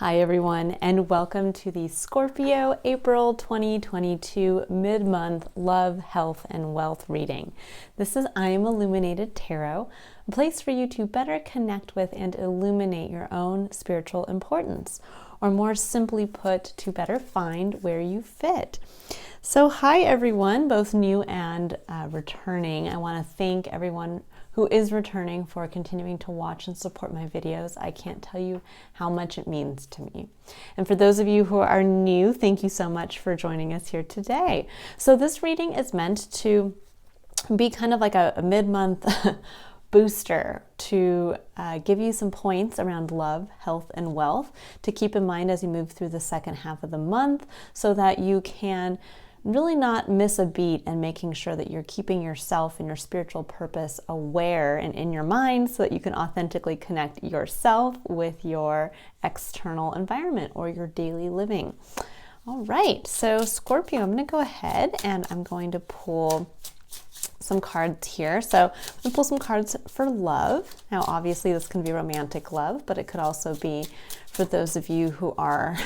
Hi everyone, and welcome to the Scorpio April 2022 mid-month love, health, and wealth reading. This is I Am Illuminated Tarot, a place for you to better connect with and illuminate your own spiritual importance, or more simply put, to better find where you fit. So hi everyone, both new and returning. I want to thank everyone who is returning for continuing to watch and support my videos. I can't tell you how much it means to me. And for those of you who are new, thank you so much for joining us here today. So this reading is meant to be kind of like a mid-month booster to give you some points around love, health, and wealth to keep in mind as you move through the second half of the month so that you can really not miss a beat and making sure that you're keeping yourself and your spiritual purpose aware and in your mind so that you can authentically connect yourself with your external environment or your daily living. All right, so Scorpio, I'm going to go ahead and I'm going to pull some cards here. So I'm going to pull some cards for love. Now, obviously, this can be romantic love, but it could also be for those of you who are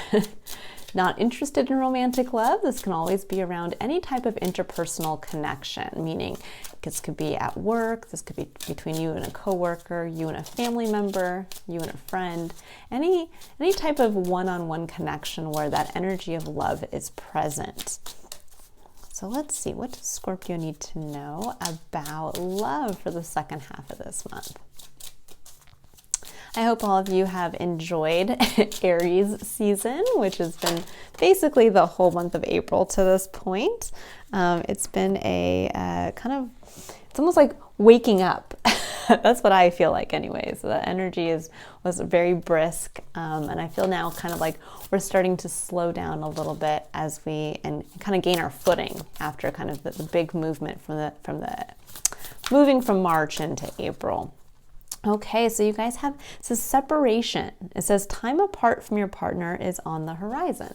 not interested in romantic love. This can always be around any type of interpersonal connection, meaning this could be at work, this could be between you and a coworker, you and a family member, you and a friend, any type of one-on-one connection where that energy of love is present. So let's see, what does Scorpio need to know about love for the second half of this month? I hope all of you have enjoyed Aries season, which has been basically the whole month of April to this point. It's been a it's almost like waking up. That's what I feel like anyways. The energy was very brisk, and I feel now kind of like we're starting to slow down a little bit as we kind of gain our footing after kind of the big movement from the moving from March into April. Okay, so you guys have, this is separation. It says time apart from your partner is on the horizon,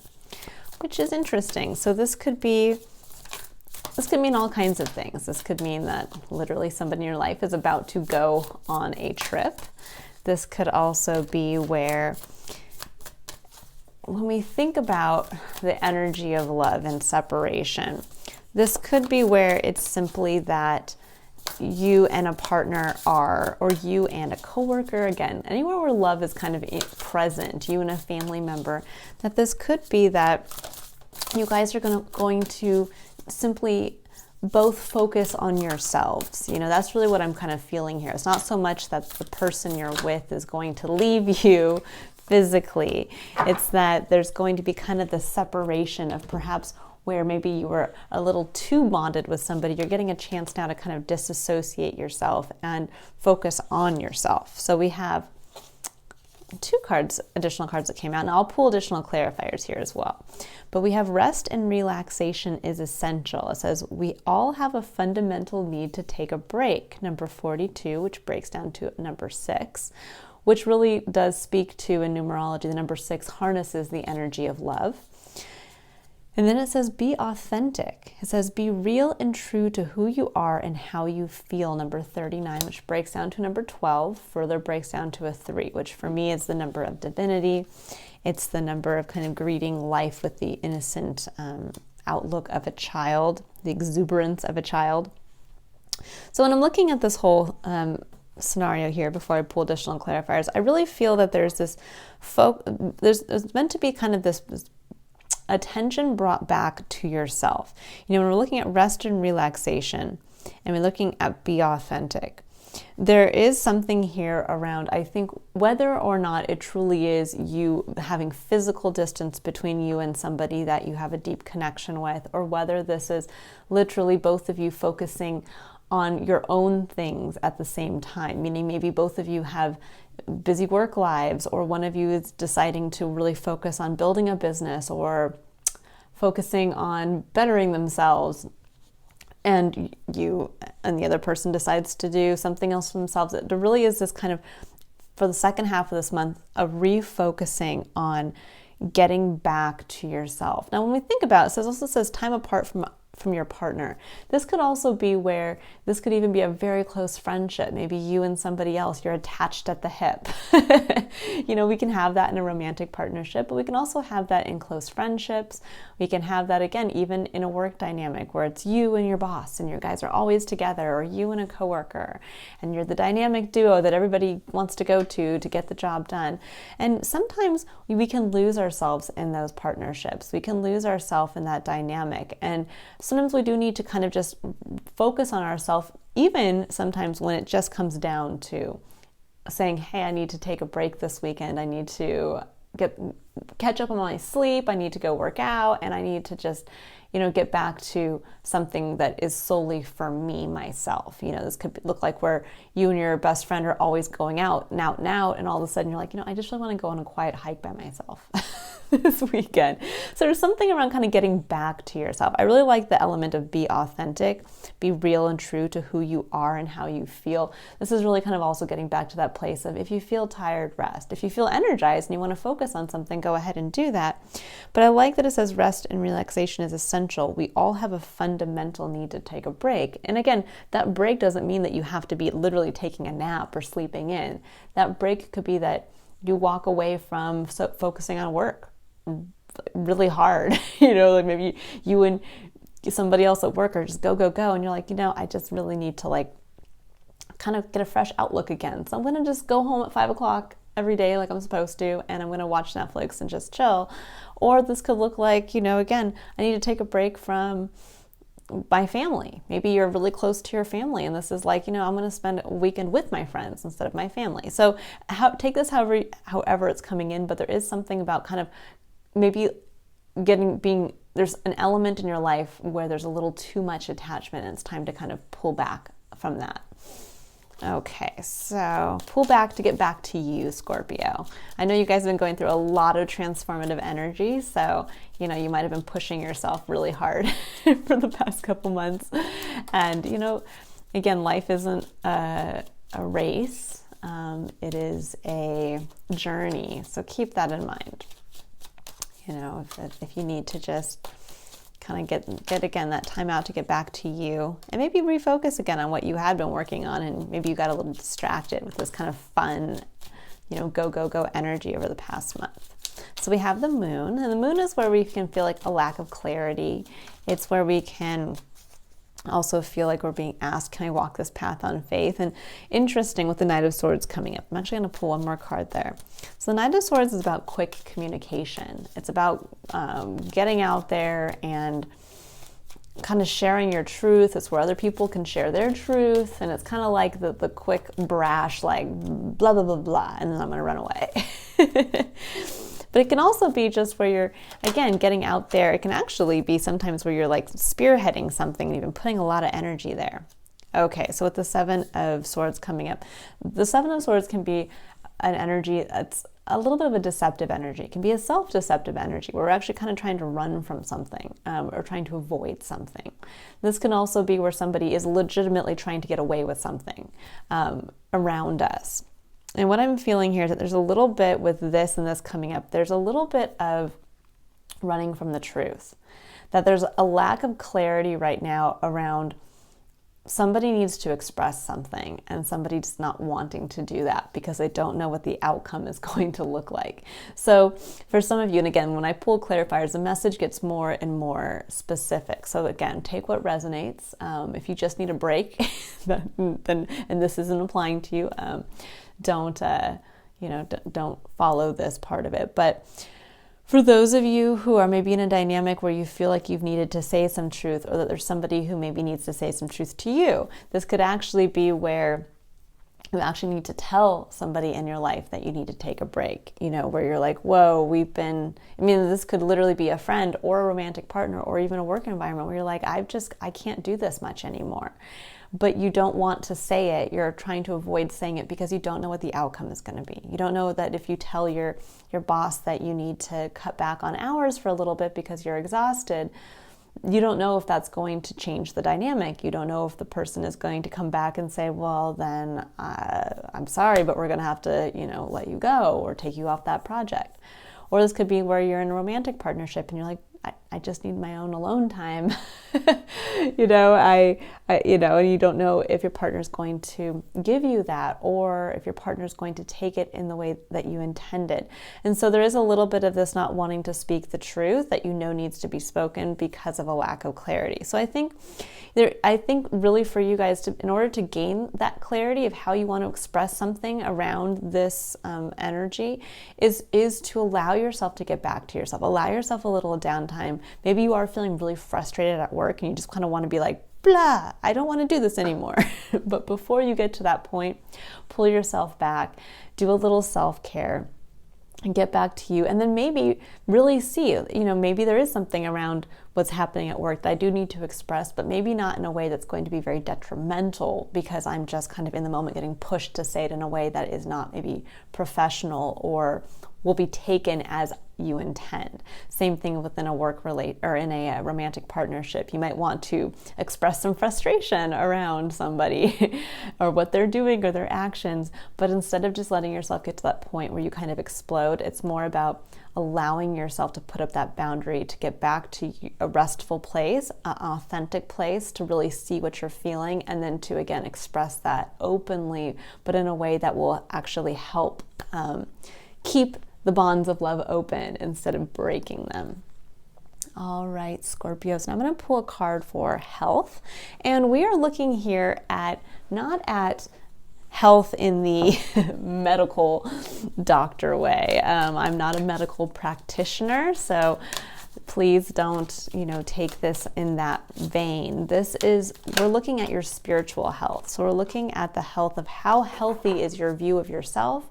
which is interesting. So this could mean all kinds of things. This could mean that literally somebody in your life is about to go on a trip. This could also be where, when we think about the energy of love and separation, this could be where it's simply that you and a partner are, or you and a coworker, again, anywhere where love is kind of present, you and a family member, that this could be that you guys are going to simply both focus on yourselves. You know, that's really what I'm kind of feeling here. It's not so much that the person you're with is going to leave you physically. It's that there's going to be kind of the separation of perhaps where maybe you were a little too bonded with somebody. You're getting a chance now to kind of disassociate yourself and focus on yourself. So we have two additional cards that came out, and I'll pull additional clarifiers here as well. But we have rest and relaxation is essential. It says we all have a fundamental need to take a break. Number 42, which breaks down to number 6, which really does speak to, in numerology, the number 6 harnesses the energy of love. And then it says, be authentic. It says, be real and true to who you are and how you feel. Number 39, which breaks down to number 12, further breaks down to a 3, which for me is the number of divinity. It's the number of kind of greeting life with the innocent outlook of a child, the exuberance of a child. So when I'm looking at this whole scenario here, before I pull additional clarifiers, I really feel that there's this, there's meant to be kind of this attention brought back to yourself. You know, when we're looking at rest and relaxation and we're looking at be authentic, there is something here around, I think, whether or not it truly is you having physical distance between you and somebody that you have a deep connection with, or whether this is literally both of you focusing on your own things at the same time, meaning maybe both of you have busy work lives, or one of you is deciding to really focus on building a business or focusing on bettering themselves, and you and the other person decides to do something else for themselves. There really is this kind of, for the second half of this month, a refocusing on getting back to yourself. Now, when we think about it, it also says time apart from from your partner. This could also be where this could even be a very close friendship. Maybe you and somebody else, you're attached at the hip. We can have that in a romantic partnership, but we can also have that in close friendships. We can have that, again, even in a work dynamic where it's you and your boss and you guys are always together, or you and a coworker, and you're the dynamic duo that everybody wants to go to get the job done. And sometimes we can lose ourselves in those partnerships. We can lose ourselves in that dynamic. And sometimes we do need to kind of just focus on ourselves, even sometimes when it just comes down to saying, hey, I need to take a break this weekend. I need to catch up on my sleep. I need to go work out, and I need to just, get back to something that is solely for me, myself. This could look like where you and your best friend are always going out, and all of a sudden you're like, I just really want to go on a quiet hike by myself this weekend. So there's something around kind of getting back to yourself. I really like the element of be authentic, be real and true to who you are and how you feel. This is really kind of also getting back to that place of, if you feel tired, rest. If you feel energized and you want to focus on something, go ahead and do that. But I like that it says rest and relaxation is essential. We all have a fundamental need to take a break. And again, that break doesn't mean that you have to be literally taking a nap or sleeping in. That break could be that you walk away from focusing on work really hard. Like maybe you and somebody else at work are just go, and you're like, I just really need to kind of get a fresh outlook again. So I'm going to just go home at 5 o'clock every day like I'm supposed to, and I'm going to watch Netflix and just chill. Or this could look like, again, I need to take a break from my family. Maybe you're really close to your family, and this is like, I'm going to spend a weekend with my friends instead of my family. So take this however it's coming in, but there is something about kind of maybe there's an element in your life where there's a little too much attachment, and it's time to kind of pull back from that. Okay, so pull back to get back to you, Scorpio. I know you guys have been going through a lot of transformative energy, so you might have been pushing yourself really hard for the past couple months. And again, life isn't a race. It is a journey, so keep that in mind. If you need to just kind of get again that time out to get back to you, and maybe refocus again on what you had been working on, and maybe you got a little distracted with this kind of fun, go energy over the past month. So we have the moon, and the moon is where we can feel like a lack of clarity. It's where we can also feel like we're being asked, can I walk this path on faith? And interesting with the Knight of Swords coming up. I'm actually going to pull one more card there. So the Knight of Swords is about quick communication. It's about getting out there and kind of sharing your truth. It's where other people can share their truth. And it's kind of like the quick, brash, like blah, blah, blah, blah, and then I'm going to run away. But it can also be just where you're, again, getting out there. It can actually be sometimes where you're like spearheading something and even putting a lot of energy there. Okay, so with the Seven of Swords coming up, the Seven of Swords can be an energy that's a little bit of a deceptive energy. It can be a self-deceptive energy where we're actually kind of trying to run from something or trying to avoid something. This can also be where somebody is legitimately trying to get away with something around us. And what I'm feeling here is that there's a little bit with this and this coming up, there's a little bit of running from the truth. That there's a lack of clarity right now around somebody needs to express something and somebody's not wanting to do that because they don't know what the outcome is going to look like. So for some of you, and again, when I pull clarifiers, the message gets more and more specific. So again, take what resonates. If you just need a break, then and this isn't applying to you, don't follow this part of it. But for those of you who are maybe in a dynamic where you feel like you've needed to say some truth, or that there's somebody who maybe needs to say some truth to you, this could actually be where you actually need to tell somebody in your life that you need to take a break, where you're like, whoa, this could literally be a friend or a romantic partner or even a work environment where you're like, I can't do this much anymore. But you don't want to say it. You're trying to avoid saying it because you don't know what the outcome is going to be. You don't know that if you tell your boss that you need to cut back on hours for a little bit because you're exhausted, you don't know if that's going to change the dynamic. You don't know if the person is going to come back and say, well, then I'm sorry, but we're going to have to, let you go or take you off that project. Or this could be where you're in a romantic partnership and you're like, I just need my own alone time. You know, and you don't know if your partner's going to give you that, or if your partner's going to take it in the way that you intended. And so there is a little bit of this not wanting to speak the truth that you know needs to be spoken because of a lack of clarity. So I think really for you guys in order to gain that clarity of how you want to express something around this energy is to allow yourself to get back to yourself. Allow yourself a little downtime. Maybe you are feeling really frustrated at work and you just kind of want to be like, blah, I don't want to do this anymore. But before you get to that point, pull yourself back, do a little self-care, and get back to you. And then maybe really see, maybe there is something around what's happening at work that I do need to express, but maybe not in a way that's going to be very detrimental because I'm just kind of in the moment getting pushed to say it in a way that is not maybe professional or will be taken as you intend. Same thing within a in a romantic partnership. You might want to express some frustration around somebody or what they're doing or their actions, but instead of just letting yourself get to that point where you kind of explode, it's more about allowing yourself to put up that boundary to get back to a restful place, an authentic place, to really see what you're feeling, and then to again express that openly, but in a way that will actually help keep the bonds of love open instead of breaking them. All right, Scorpios. Now I'm going to pull a card for health, and we are looking here not at health in the medical doctor way. I'm not a medical practitioner, so please don't, take this in that vein. We're looking at your spiritual health. So we're looking at the health of how healthy is your view of yourself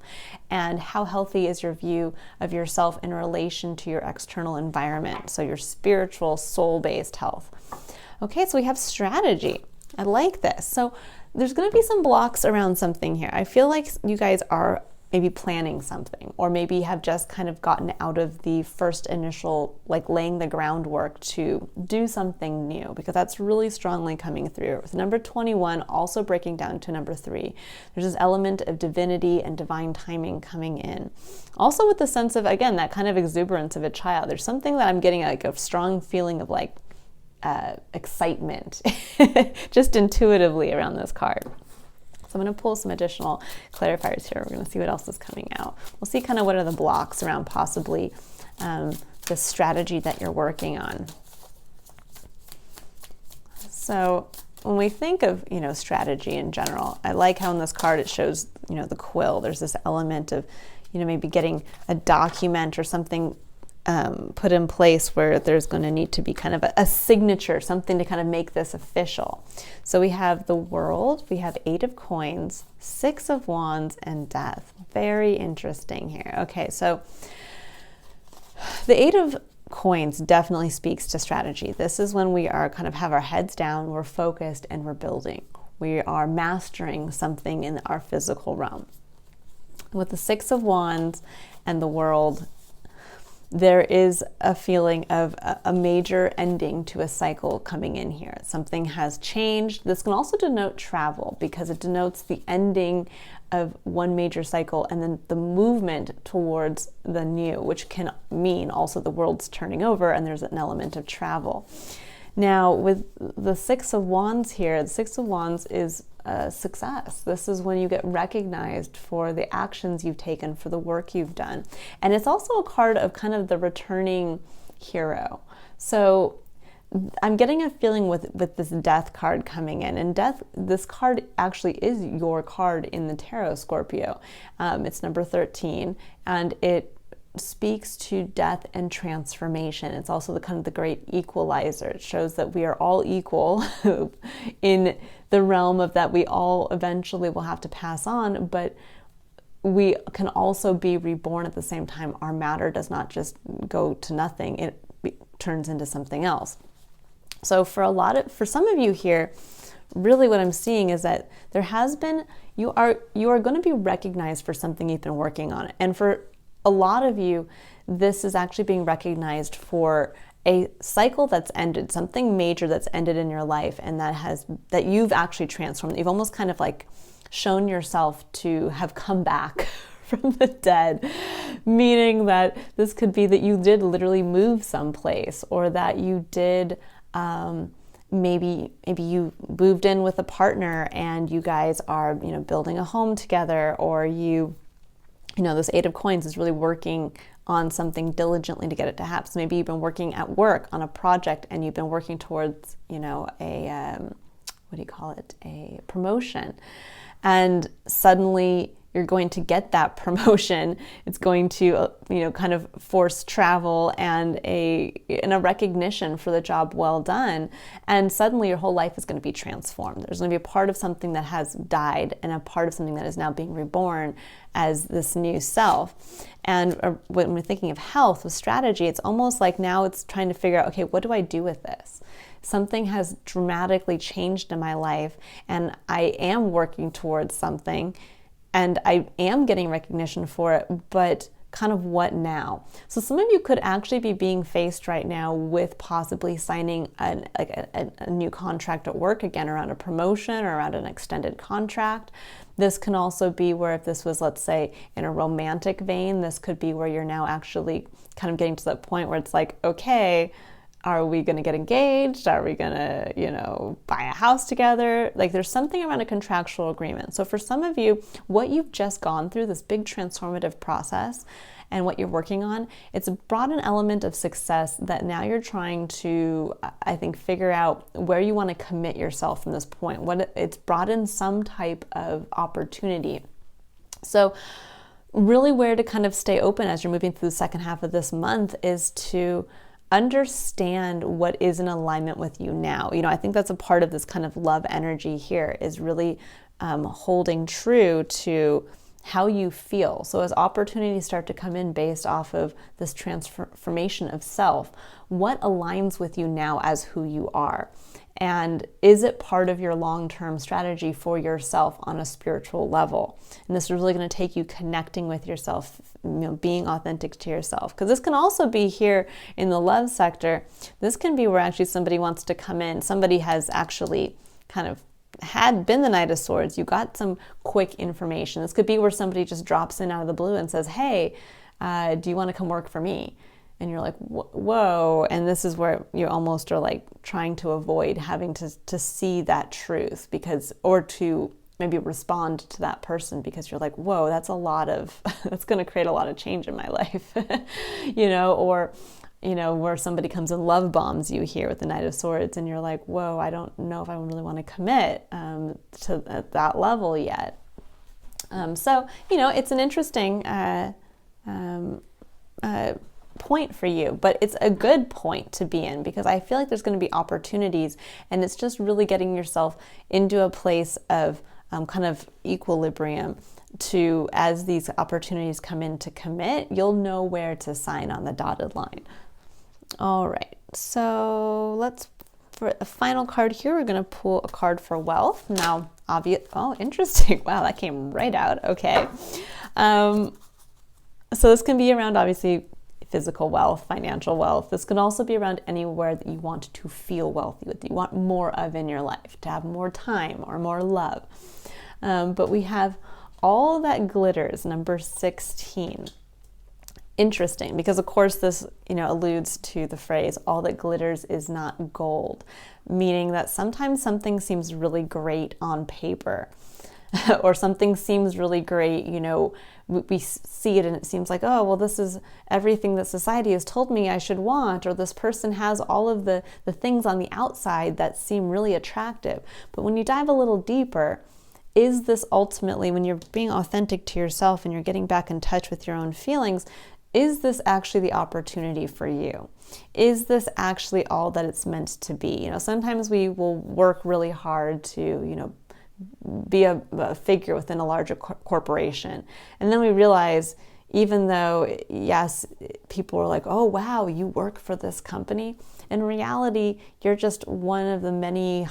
and how healthy is your view of yourself in relation to your external environment. So your spiritual, soul-based health. Okay, so we have strategy. I like this. So there's going to be some blocks around something here. I feel like you guys are maybe planning something, or maybe have just kind of gotten out of the first initial, laying the groundwork to do something new, because that's really strongly coming through. With number 21 also breaking down to number 3, there's this element of divinity and divine timing coming in. Also with the sense of, again, that kind of exuberance of a child. There's something that I'm getting a strong feeling of excitement, just intuitively around this card. So I'm going to pull some additional clarifiers here. We're going to see what else is coming out. We'll see kind of what are the blocks around possibly the strategy that you're working on. So when we think of, strategy in general, I like how in this card it shows, the quill. There's this element of, maybe getting a document or something put in place where there's going to need to be kind of a signature, something to kind of make this official. So we have the World, we have 8 of Coins, 6 of Wands, and Death. Very interesting here. Okay, so the 8 of Coins definitely speaks to strategy. This is when we are kind of have our heads down, we're focused, and we're building. We are mastering something in our physical realm. With the 6 of Wands and the World, there is a feeling of a major ending to a cycle coming in here. Something has changed. This can also denote travel, because it denotes the ending of one major cycle and then the movement towards the new, which can mean also the world's turning over and there's an element of travel. Now, with the 6 of Wands here, the 6 of Wands is success. This is when you get recognized for the actions you've taken, for the work you've done. And it's also a card of kind of the returning hero. So I'm getting a feeling with this Death card coming in. And Death, this card actually is your card in the tarot, Scorpio. It's number 13, and it speaks to death and transformation. It's also the great equalizer. It shows that we are all equal in the realm of that we all eventually will have to pass on, but we can also be reborn at the same time. Our matter does not just go to nothing, it turns into something else. So for some of you here, really what I'm seeing is that you are going to be recognized for something you've been working on. And for a lot of you, this is actually being recognized for a cycle that's ended, something major that's ended in your life, and that you've actually transformed. You've almost kind of shown yourself to have come back from the dead, meaning that this could be that you did literally move someplace, or that you did maybe you moved in with a partner and you guys are, building a home together, or this Eight of Coins is really working on something diligently to get it to happen. So maybe you've been working at work on a project and you've been working towards, a promotion. And suddenly you're going to get that promotion. It's going to, kind of force travel and a recognition for the job well done. And suddenly your whole life is going to be transformed. There's going to be a part of something that has died and a part of something that is now being reborn as this new self. And when we're thinking of health with strategy, it's almost like now it's trying to figure out, okay, what do I do with this? Something has dramatically changed in my life and I am working towards something and I am getting recognition for it, but kind of what now? So some of you could actually be being faced right now with possibly signing a new contract at work, again, around a promotion or around an extended contract. This can also be where, if this was, let's say, in a romantic vein, this could be where you're now actually kind of getting to that point where it's like, okay, are we going to get engaged? Are we going to, buy a house together? Like, there's something around a contractual agreement. So for some of you, what you've just gone through, this big transformative process and what you're working on, it's brought an element of success that now you're trying to, I think, figure out where you want to commit yourself from this point. It's brought in some type of opportunity. So really where to kind of stay open as you're moving through the second half of this month is to understand what is in alignment with you now. I think that's a part of this kind of love energy here, is really holding true to how you feel. So as opportunities start to come in based off of this transformation of self, what aligns with you now as who you are? And is it part of your long-term strategy for yourself on a spiritual level? And this is really going to take you connecting with yourself, being authentic to yourself. Because this can also be here in the love sector. This can be where actually somebody wants to come in. Somebody has actually kind of had been the Knight of Swords. You got some quick information. This could be where somebody just drops in out of the blue and says, hey, do you want to come work for me? And you're like, whoa. And this is where you almost are like trying to avoid having to see that truth, or to maybe respond to that person, because you're like, whoa, that's that's going to create a lot of change in my life, or, where somebody comes and love bombs you here with the Knight of Swords. And you're like, whoa, I don't know if I really want to commit to that level yet. So, it's an interesting point for you, but it's a good point to be in, because I feel like there's going to be opportunities, and it's just really getting yourself into a place of kind of equilibrium to, as these opportunities come in to commit, you'll know where to sign on the dotted line. All right, so for a final card here, we're going to pull a card for wealth. Now, interesting. Wow, that came right out. Okay. So this can be around, obviously, physical wealth, financial wealth. This can also be around anywhere that you want to feel wealthy, that you want more of in your life, to have more time or more love. But we have all that glitters, number 16. Interesting, because of course this, alludes to the phrase, all that glitters is not gold, meaning that sometimes something seems really great on paper, or something seems really great, we see it and it seems like, oh, well, this is everything that society has told me I should want, or this person has all of the things on the outside that seem really attractive. But when you dive a little deeper, is this ultimately, when you're being authentic to yourself and you're getting back in touch with your own feelings, is this actually the opportunity for you? Is this actually all that it's meant to be? Sometimes we will work really hard to, be a figure within a larger corporation. And then we realize, even though, yes, people are like, oh, wow, you work for this company. In reality, you're just one of the many,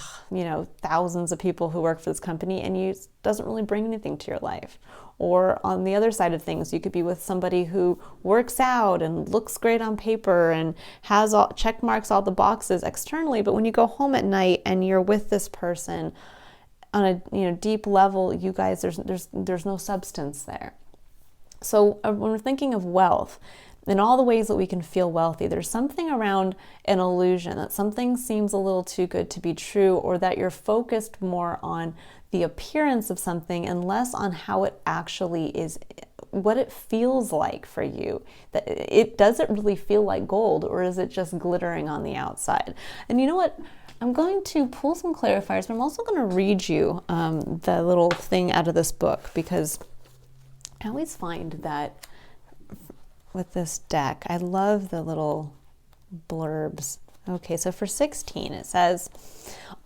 thousands of people who work for this company, and it doesn't really bring anything to your life. Or on the other side of things, you could be with somebody who works out and looks great on paper and has check marks all the boxes externally, but when you go home at night and you're with this person on a deep level, you guys, there's no substance there. So when we're thinking of wealth, in all the ways that we can feel wealthy, there's something around an illusion, that something seems a little too good to be true, or that you're focused more on the appearance of something and less on how it actually is, what it feels like for you. Does it really feel like gold, or is it just glittering on the outside? And you know what? I'm going to pull some clarifiers, but I'm also going to read you the little thing out of this book, because I always find that with this deck, I love the little blurbs. Okay, so for 16, it says,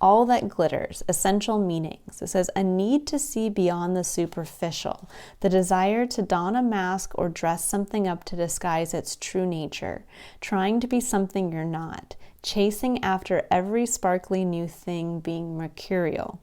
all that glitters, essential meanings. It says, a need to see beyond the superficial, the desire to don a mask or dress something up to disguise its true nature, trying to be something you're not, chasing after every sparkly new thing being mercurial.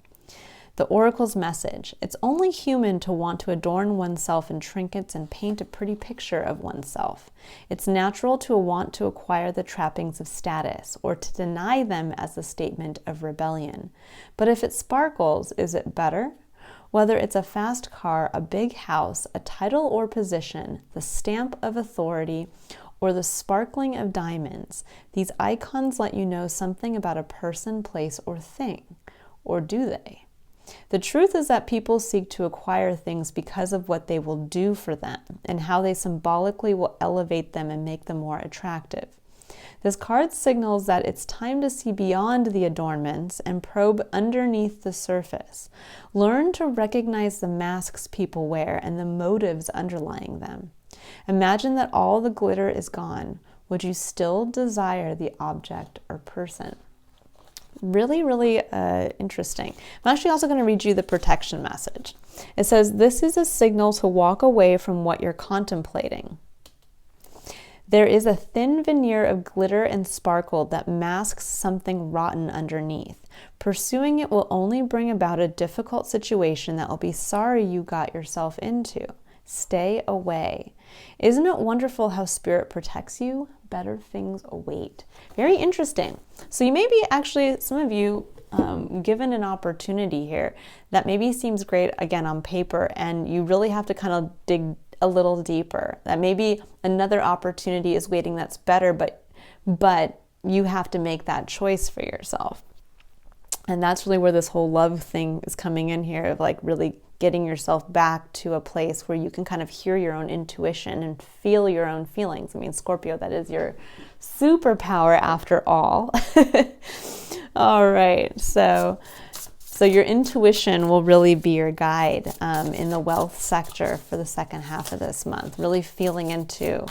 The oracle's message: it's only human to want to adorn oneself in trinkets and paint a pretty picture of oneself. It's natural to want to acquire the trappings of status, or to deny them as a statement of rebellion. But if it sparkles, is it better? Whether it's a fast car, a big house, a title or position, the stamp of authority, or the sparkling of diamonds, these icons let you know something about a person, place, or thing. Or do they? The truth is that people seek to acquire things because of what they will do for them and how they symbolically will elevate them and make them more attractive. This card signals that it's time to see beyond the adornments and probe underneath the surface. Learn to recognize the masks people wear and the motives underlying them. Imagine that all the glitter is gone. Would you still desire the object or person? Really, really interesting. I'm actually also going to read you the protection message. It says, this is a signal to walk away from what you're contemplating. There is a thin veneer of glitter and sparkle that masks something rotten underneath. Pursuing it will only bring about a difficult situation that will be sorry you got yourself into. Stay away. Isn't it wonderful how spirit protects you? Better things await. Very interesting. So you may be actually, some of you, given an opportunity here that maybe seems great, again, on paper, and you really have to kind of dig a little deeper. That maybe another opportunity is waiting that's better, but you have to make that choice for yourself. And that's really where this whole love thing is coming in here, of like really getting yourself back to a place where you can kind of hear your own intuition and feel your own feelings. I mean, Scorpio, that is your superpower after all. All right, so your intuition will really be your guide in the wealth sector for the second half of this month. Really feeling into,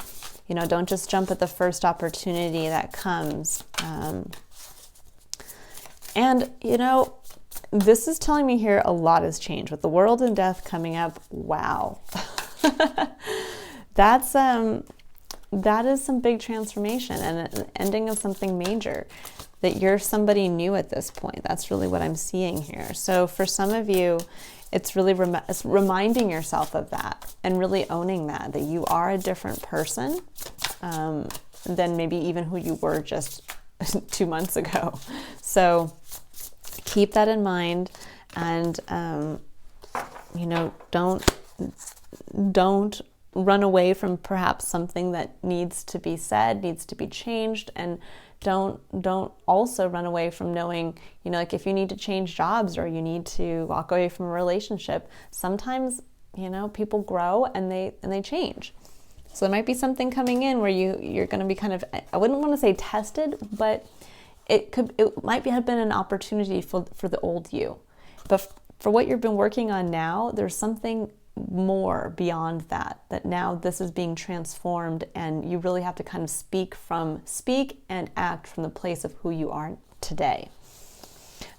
don't just jump at the first opportunity that comes. And, this is telling me here a lot has changed with the world and death coming up. Wow. That is some big transformation and an ending of something major, that you're somebody new at this point. That's really what I'm seeing here. So for some of you, it's really it's reminding yourself of that and really owning that you are a different person than maybe even who you were just 2 months ago. So keep that in mind, and don't run away from perhaps something that needs to be said, needs to be changed, and don't also run away from knowing, like if you need to change jobs or you need to walk away from a relationship, sometimes, people grow and they change. So there might be something coming in where you're going to be kind of, I wouldn't want to say tested, but it might have been an opportunity for the old you. But for what you've been working on now, there's something more beyond that now this is being transformed, and you really have to kind of speak and act from the place of who you are today.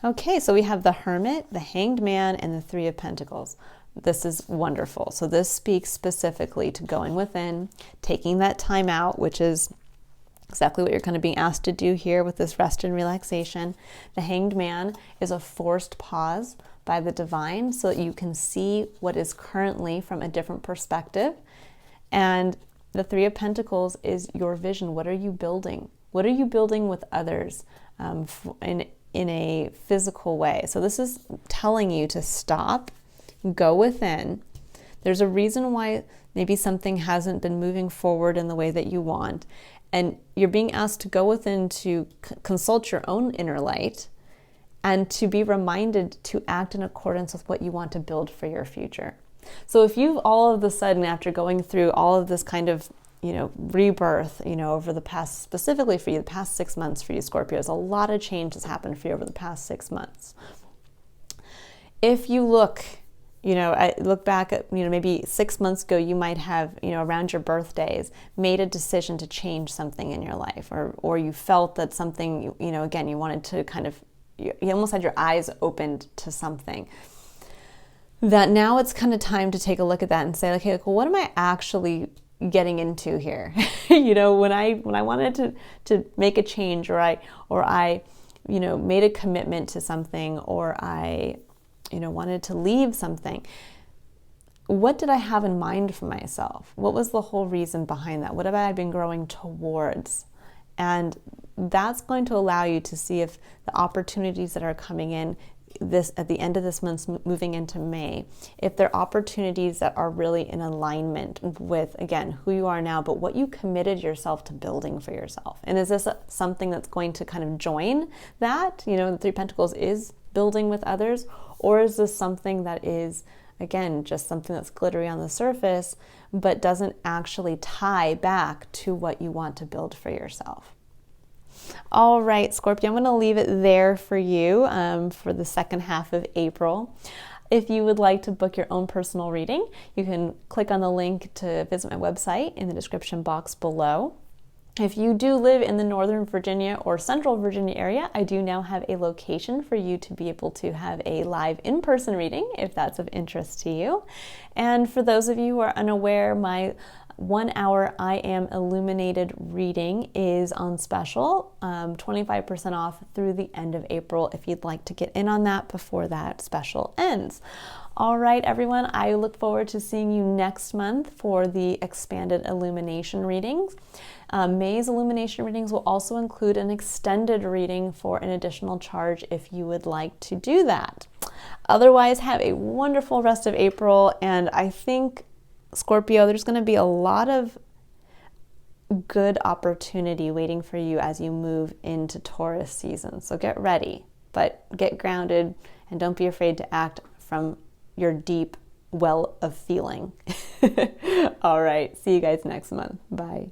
Okay, so we have the Hermit, the Hanged Man, and the Three of Pentacles. This is wonderful. So this speaks specifically to going within, taking that time out, which is exactly what you're kind of being asked to do here with this rest and relaxation. The Hanged Man is a forced pause by the divine so that you can see what is currently from a different perspective. And the Three of Pentacles is your vision. What are you building? What are you building with others in a physical way? So this is telling you to stop, go within. There's a reason why maybe something hasn't been moving forward in the way that you want. And you're being asked to go within to consult your own inner light and to be reminded to act in accordance with what you want to build for your future. So if you've all of a sudden, after going through all of this kind of, rebirth, over the past, specifically for you, the past 6 months for you, Scorpios, a lot of change has happened for you over the past 6 months. If you look back at, maybe 6 months ago, you might have, around your birthdays, made a decision to change something in your life, or you felt that something, again, you wanted to kind of, you almost had your eyes opened to something. That now it's kind of time to take a look at that and say, okay, well, what am I actually getting into here? When I wanted to make a change, or I made a commitment to something, or I wanted to leave something, what did I have in mind for myself? What was the whole reason behind that? What have I been growing towards? And that's going to allow you to see if the opportunities that are coming in this at the end of this month, moving into May, if they're opportunities that are really in alignment with, again, who you are now, but what you committed yourself to building for yourself. And is this something that's going to kind of join that? The Three of Pentacles is building with others, or is this something that is, again, just something that's glittery on the surface, but doesn't actually tie back to what you want to build for yourself? All right, Scorpio, I'm going to leave it there for you for the second half of April. If you would like to book your own personal reading, you can click on the link to visit my website in the description box below. If you do live in the Northern Virginia or Central Virginia area, I do now have a location for you to be able to have a live in-person reading if that's of interest to you. And for those of you who are unaware, my 1 hour I Am Illuminated reading is on special, 25% off through the end of April if you'd like to get in on that before that special ends. All right, everyone, I look forward to seeing you next month for the expanded illumination readings. May's illumination readings will also include an extended reading for an additional charge if you would like to do that. Otherwise, have a wonderful rest of April, and I think, Scorpio, there's going to be a lot of good opportunity waiting for you as you move into Taurus season. So get ready, but get grounded and don't be afraid to act from your deep well of feeling. All right, see you guys next month. Bye.